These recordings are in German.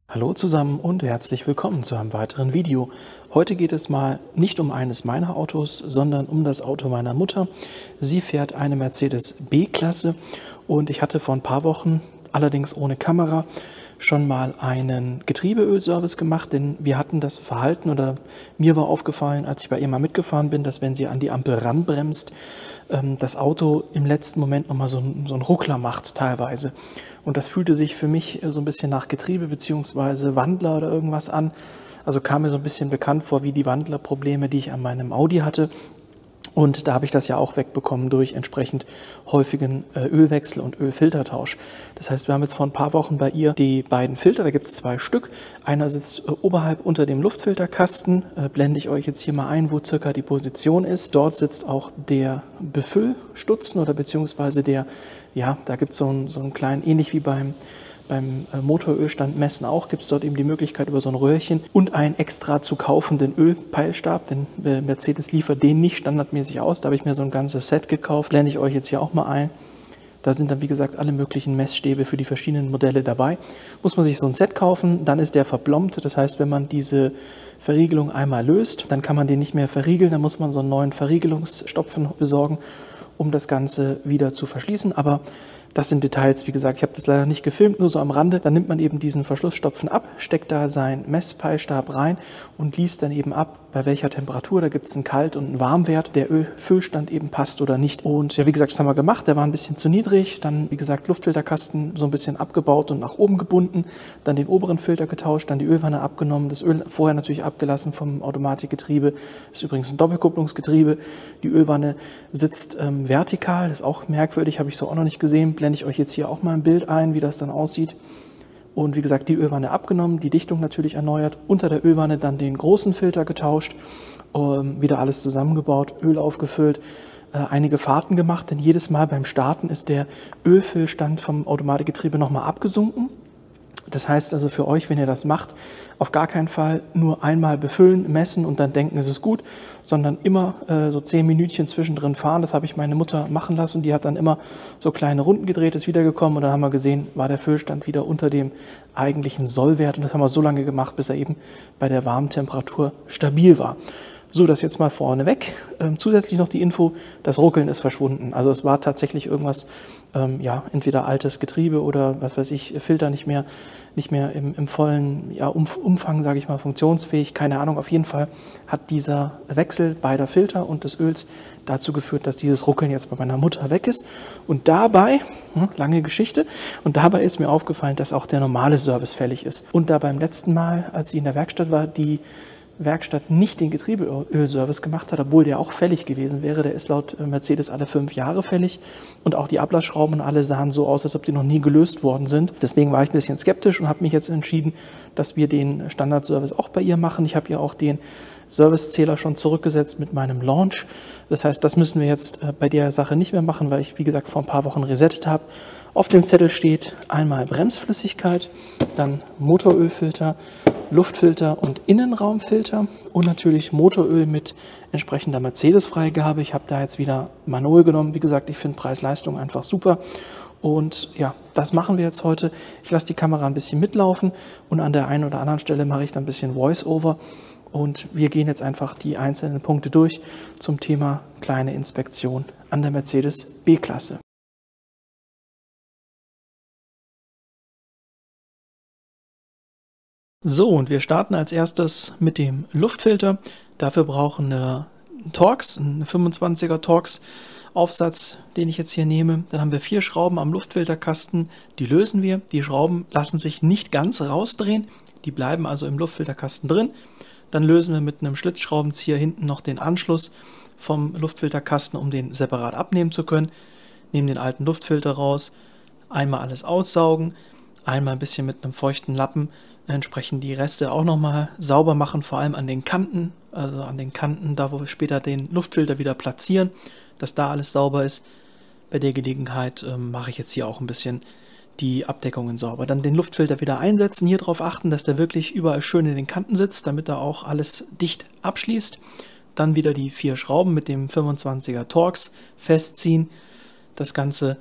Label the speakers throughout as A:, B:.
A: Hallo zusammen und herzlich willkommen zu einem weiteren Video. Heute geht es mal nicht um eines meiner Autos, sondern um das Auto meiner Mutter. Sie fährt eine Mercedes B-Klasse und ich hatte vor ein paar Wochen, allerdings ohne Kamera, schon mal einen Getriebeölservice gemacht, denn wir hatten das Verhalten oder mir war aufgefallen, als ich bei ihr mal mitgefahren bin, dass wenn sie an die Ampel ranbremst, das Auto im letzten Moment nochmal so einen Ruckler macht teilweise. Und das fühlte sich für mich so ein bisschen nach Getriebe bzw. Wandler oder irgendwas an. Also kam mir so ein bisschen bekannt vor wie die Wandlerprobleme, die ich an meinem Audi hatte. Und da habe ich das ja auch wegbekommen durch entsprechend häufigen Ölwechsel und Ölfiltertausch. Das heißt, wir haben jetzt vor ein paar Wochen bei ihr die beiden Filter, da gibt es 2 Stück. Einer sitzt oberhalb unter dem Luftfilterkasten, blende ich euch jetzt hier mal ein, wo circa die Position ist. Dort sitzt auch der Befüllstutzen oder beziehungsweise der, ja, da gibt es so einen kleinen, ähnlich wie beim Motorölstand messen auch, gibt es dort eben die Möglichkeit über so ein Röhrchen und einen extra zu kaufenden Ölpeilstab, denn Mercedes liefert den nicht standardmäßig aus. Da habe ich mir so ein ganzes Set gekauft, blende ich euch jetzt hier auch mal ein. Da sind dann, wie gesagt, alle möglichen Messstäbe für die verschiedenen Modelle dabei. Muss man sich so ein Set kaufen, dann ist der verplombt. Das heißt, wenn man diese Verriegelung einmal löst, dann kann man den nicht mehr verriegeln. Dann muss man so einen neuen Verriegelungsstopfen besorgen, um das Ganze wieder zu verschließen. Aber das sind Details, wie gesagt, ich habe das leider nicht gefilmt, nur so am Rande. Dann nimmt man eben diesen Verschlussstopfen ab, steckt da seinen Messpeilstab rein und liest dann eben ab, bei welcher Temperatur. Da gibt es einen Kalt- und einen Warmwert, der Ölfüllstand eben passt oder nicht. Und ja, wie gesagt, das haben wir gemacht. Der war ein bisschen zu niedrig. Dann, wie gesagt, Luftfilterkasten so ein bisschen abgebaut und nach oben gebunden. Dann den oberen Filter getauscht, dann die Ölwanne abgenommen. Das Öl vorher natürlich abgelassen vom Automatikgetriebe. Das ist übrigens ein Doppelkupplungsgetriebe. Die Ölwanne sitzt vertikal. Das ist auch merkwürdig, habe ich so auch noch nicht gesehen. Blende ich euch jetzt hier auch mal ein Bild ein, wie das dann aussieht. Und wie gesagt, die Ölwanne abgenommen, die Dichtung natürlich erneuert, unter der Ölwanne dann den großen Filter getauscht, wieder alles zusammengebaut, Öl aufgefüllt, einige Fahrten gemacht, denn jedes Mal beim Starten ist der Ölfüllstand vom Automatikgetriebe nochmal abgesunken. Das heißt also für euch, wenn ihr das macht, auf gar keinen Fall nur einmal befüllen, messen und dann denken, es ist gut, sondern immer so 10 Minütchen zwischendrin fahren. Das habe ich meine Mutter machen lassen. Die hat dann immer so kleine Runden gedreht, ist wiedergekommen und dann haben wir gesehen, war der Füllstand wieder unter dem eigentlichen Sollwert. Und das haben wir so lange gemacht, bis er eben bei der warmen Temperatur stabil war. So, das jetzt mal vorneweg. Zusätzlich noch die Info, das Ruckeln ist verschwunden. Also es war tatsächlich irgendwas, ja, entweder altes Getriebe oder was weiß ich, Filter nicht mehr im vollen Umfang, sage ich mal, funktionsfähig. Keine Ahnung, auf jeden Fall hat dieser Wechsel beider Filter und des Öls dazu geführt, dass dieses Ruckeln jetzt bei meiner Mutter weg ist. Und dabei, lange Geschichte, und dabei ist mir aufgefallen, dass auch der normale Service fällig ist. Und da beim letzten Mal, als sie in der Werkstatt war, die Werkstatt nicht den Getriebeölservice gemacht hat, obwohl der auch fällig gewesen wäre. Der ist laut Mercedes alle 5 Jahre fällig und auch die Ablassschrauben alle sahen so aus, als ob die noch nie gelöst worden sind. Deswegen war ich ein bisschen skeptisch und habe mich jetzt entschieden, dass wir den Standardservice auch bei ihr machen. Ich habe ihr auch den Servicezähler schon zurückgesetzt mit meinem Launch. Das heißt, das müssen wir jetzt bei der Sache nicht mehr machen, weil ich, wie gesagt, vor ein paar Wochen resettet habe. Auf dem Zettel steht einmal Bremsflüssigkeit, dann Motorölfilter, Luftfilter und Innenraumfilter und natürlich Motoröl mit entsprechender Mercedes-Freigabe. Ich habe da jetzt wieder Manol genommen. Wie gesagt, ich finde Preis-Leistung einfach super. Und ja, das machen wir jetzt heute. Ich lasse die Kamera ein bisschen mitlaufen und an der einen oder anderen Stelle mache ich dann ein bisschen Voice-Over. Und wir gehen jetzt einfach die einzelnen Punkte durch zum Thema kleine Inspektion an der Mercedes B-Klasse. So, und wir starten als erstes mit dem Luftfilter. Dafür brauchen wir Torx, einen 25er Torx Aufsatz, den ich jetzt hier nehme. Dann haben wir 4 Schrauben am Luftfilterkasten, die lösen wir. Die Schrauben lassen sich nicht ganz rausdrehen, die bleiben also im Luftfilterkasten drin. Dann lösen wir mit einem Schlitzschraubenzieher hinten noch den Anschluss vom Luftfilterkasten, um den separat abnehmen zu können. Nehmen den alten Luftfilter raus, einmal alles aussaugen, einmal ein bisschen mit einem feuchten Lappen entsprechend die Reste auch nochmal sauber machen, vor allem an den Kanten, also an den Kanten, da wo wir später den Luftfilter wieder platzieren, dass da alles sauber ist. Bei der Gelegenheit mache ich jetzt hier auch ein bisschen die Abdeckungen sauber. Dann den Luftfilter wieder einsetzen, hier darauf achten, dass der wirklich überall schön in den Kanten sitzt, damit er auch alles dicht abschließt. Dann wieder die 4 Schrauben mit dem 25er Torx festziehen, das Ganze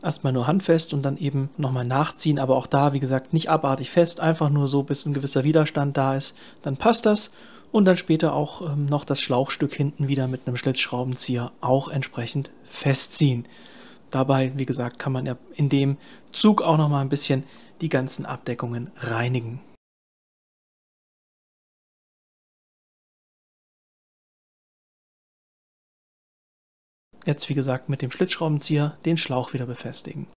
A: erstmal nur handfest und dann eben nochmal nachziehen, aber auch da, wie gesagt, nicht abartig fest, einfach nur so, bis ein gewisser Widerstand da ist, dann passt das. Und dann später auch noch das Schlauchstück hinten wieder mit einem Schlitzschraubenzieher auch entsprechend festziehen. Dabei, wie gesagt, kann man ja in dem Zug auch nochmal ein bisschen die ganzen Abdeckungen reinigen. Jetzt, wie gesagt, mit dem Schlitzschraubenzieher den Schlauch wieder befestigen.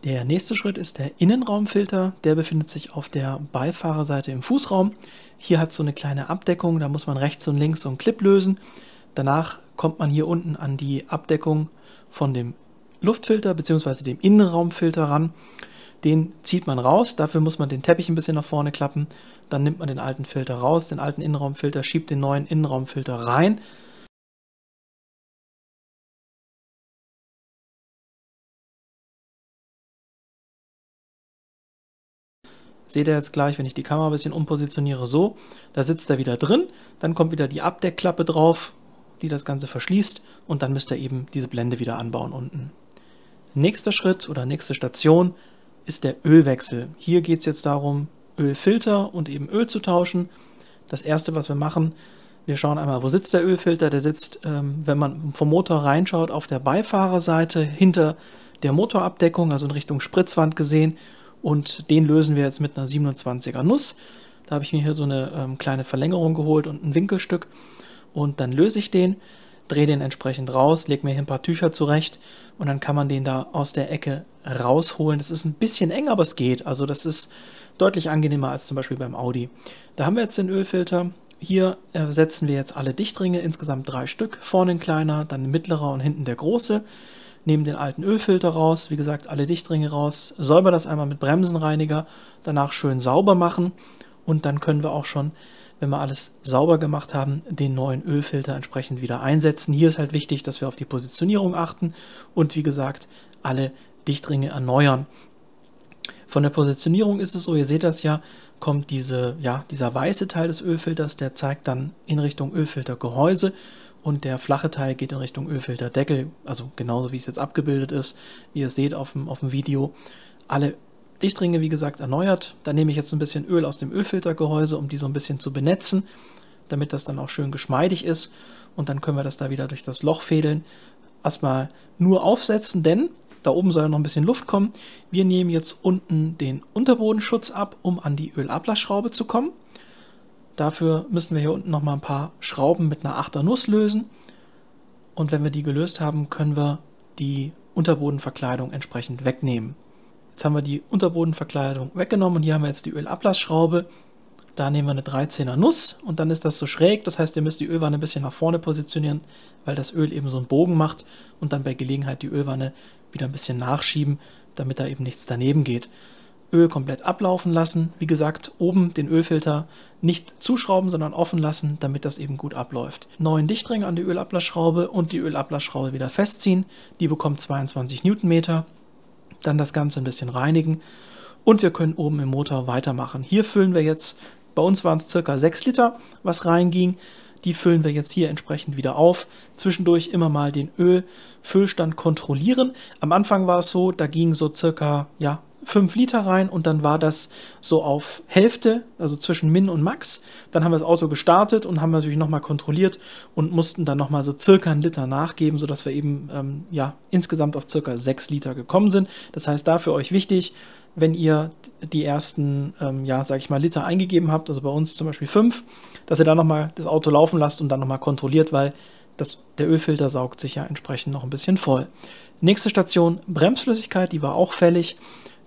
A: Der nächste Schritt ist der Innenraumfilter. Der befindet sich auf der Beifahrerseite im Fußraum. Hier hat es so eine kleine Abdeckung, da muss man rechts und links so einen Clip lösen. Danach kommt man hier unten an die Abdeckung von dem Luftfilter bzw. dem Innenraumfilter ran. Den zieht man raus, dafür muss man den Teppich ein bisschen nach vorne klappen. Dann nimmt man den alten Filter raus, den alten Innenraumfilter, schiebt den neuen Innenraumfilter rein. Seht ihr jetzt gleich, wenn ich die Kamera ein bisschen umpositioniere, so, da sitzt er wieder drin, dann kommt wieder die Abdeckklappe drauf, die das Ganze verschließt und dann müsst ihr eben diese Blende wieder anbauen unten. Nächster Schritt oder nächste Station ist der Ölwechsel. Hier geht es jetzt darum, Ölfilter und eben Öl zu tauschen. Das erste, was wir machen, wir schauen einmal, wo sitzt der Ölfilter. Der sitzt, wenn man vom Motor reinschaut, auf der Beifahrerseite hinter der Motorabdeckung, also in Richtung Spritzwand gesehen. Und den lösen wir jetzt mit einer 27er Nuss. Da habe ich mir hier so eine kleine Verlängerung geholt und ein Winkelstück. Und dann löse ich den, drehe den entsprechend raus, lege mir hier ein paar Tücher zurecht und dann kann man den da aus der Ecke rausholen. Das ist ein bisschen eng, aber es geht. Also das ist deutlich angenehmer als zum Beispiel beim Audi. Da haben wir jetzt den Ölfilter. Hier setzen wir jetzt alle Dichtringe, insgesamt 3 Stück. Vorne ein kleiner, dann ein mittlerer und hinten der große. Nehmen den alten Ölfilter raus, wie gesagt, alle Dichtringe raus, säuber das einmal mit Bremsenreiniger, danach schön sauber machen und dann können wir auch schon, wenn wir alles sauber gemacht haben, den neuen Ölfilter entsprechend wieder einsetzen. Hier ist halt wichtig, dass wir auf die Positionierung achten und wie gesagt, alle Dichtringe erneuern. Von der Positionierung ist es so, ihr seht das ja, kommt dieser weiße Teil des Ölfilters, der zeigt dann in Richtung Ölfiltergehäuse. Und der flache Teil geht in Richtung Ölfilterdeckel, also genauso wie es jetzt abgebildet ist, wie ihr seht auf dem Video. Alle Dichtringe, wie gesagt, erneuert. Da nehme ich jetzt ein bisschen Öl aus dem Ölfiltergehäuse, um die so ein bisschen zu benetzen, damit das dann auch schön geschmeidig ist. Und dann können wir das da wieder durch das Loch fädeln. Erstmal nur aufsetzen, denn da oben soll ja noch ein bisschen Luft kommen. Wir nehmen jetzt unten den Unterbodenschutz ab, um an die Ölablassschraube zu kommen. Dafür müssen wir hier unten noch mal ein paar Schrauben mit einer 8er Nuss lösen. Und wenn wir die gelöst haben, können wir die Unterbodenverkleidung entsprechend wegnehmen. Jetzt haben wir die Unterbodenverkleidung weggenommen und hier haben wir jetzt die Ölablassschraube. Da nehmen wir eine 13er Nuss und dann ist das so schräg. Das heißt, ihr müsst die Ölwanne ein bisschen nach vorne positionieren, weil das Öl eben so einen Bogen macht und dann bei Gelegenheit die Ölwanne wieder ein bisschen nachschieben, damit da eben nichts daneben geht. Öl komplett ablaufen lassen. Wie gesagt, oben den Ölfilter nicht zuschrauben, sondern offen lassen, damit das eben gut abläuft. Neuen Dichtring an die Ölablassschraube und die Ölablassschraube wieder festziehen. Die bekommt 22 Newtonmeter. Dann das Ganze ein bisschen reinigen und wir können oben im Motor weitermachen. Hier füllen wir jetzt, bei uns waren es ca. 6 Liter, was reinging. Die füllen wir jetzt hier entsprechend wieder auf. Zwischendurch immer mal den Ölfüllstand kontrollieren. Am Anfang war es so, da ging so circa 5 Liter rein und dann war das so auf Hälfte, also zwischen Min und Max. Dann haben wir das Auto gestartet und haben natürlich nochmal kontrolliert und mussten dann nochmal so circa 1 Liter nachgeben, sodass wir eben insgesamt auf circa 6 Liter gekommen sind. Das heißt, da für euch wichtig, wenn ihr die ersten, Liter eingegeben habt, also bei uns zum Beispiel 5, dass ihr dann nochmal das Auto laufen lasst und dann nochmal kontrolliert, weil der Ölfilter saugt sich ja entsprechend noch ein bisschen voll. Nächste Station, Bremsflüssigkeit, die war auch fällig.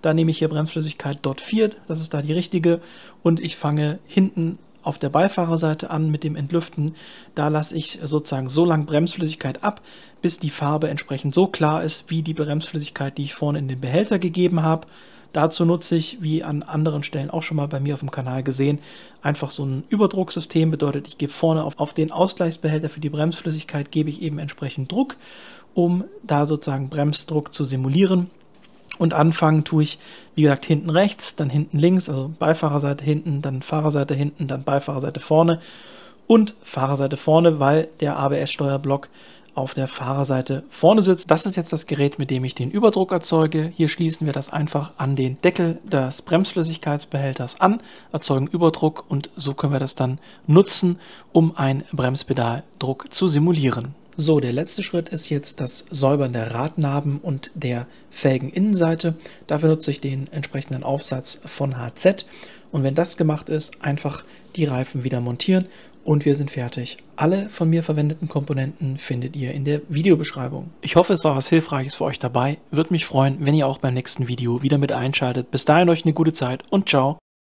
A: Da nehme ich hier Bremsflüssigkeit DOT 4, das ist da die richtige. Und ich fange hinten auf der Beifahrerseite an mit dem Entlüften. Da lasse ich sozusagen so lange Bremsflüssigkeit ab, bis die Farbe entsprechend so klar ist, wie die Bremsflüssigkeit, die ich vorne in den Behälter gegeben habe. Dazu nutze ich, wie an anderen Stellen auch schon mal bei mir auf dem Kanal gesehen, einfach so ein Überdrucksystem. Bedeutet, ich gebe vorne auf den Ausgleichsbehälter für die Bremsflüssigkeit, gebe ich eben entsprechend Druck, um da sozusagen Bremsdruck zu simulieren. Und anfangen tue ich, wie gesagt, hinten rechts, dann hinten links, also Beifahrerseite hinten, dann Fahrerseite hinten, dann Beifahrerseite vorne und Fahrerseite vorne, weil der ABS-Steuerblock auf der Fahrerseite vorne sitzt. Das ist jetzt das Gerät, mit dem ich den Überdruck erzeuge. Hier schließen wir das einfach an den Deckel des Bremsflüssigkeitsbehälters an, erzeugen Überdruck und so können wir das dann nutzen, um einen Bremspedaldruck zu simulieren. So, der letzte Schritt ist jetzt das Säubern der Radnaben und der Felgeninnenseite. Dafür nutze ich den entsprechenden Aufsatz von HZ. Und wenn das gemacht ist, einfach die Reifen wieder montieren und wir sind fertig. Alle von mir verwendeten Komponenten findet ihr in der Videobeschreibung. Ich hoffe, es war was Hilfreiches für euch dabei. Würde mich freuen, wenn ihr auch beim nächsten Video wieder mit einschaltet. Bis dahin euch eine gute Zeit und ciao.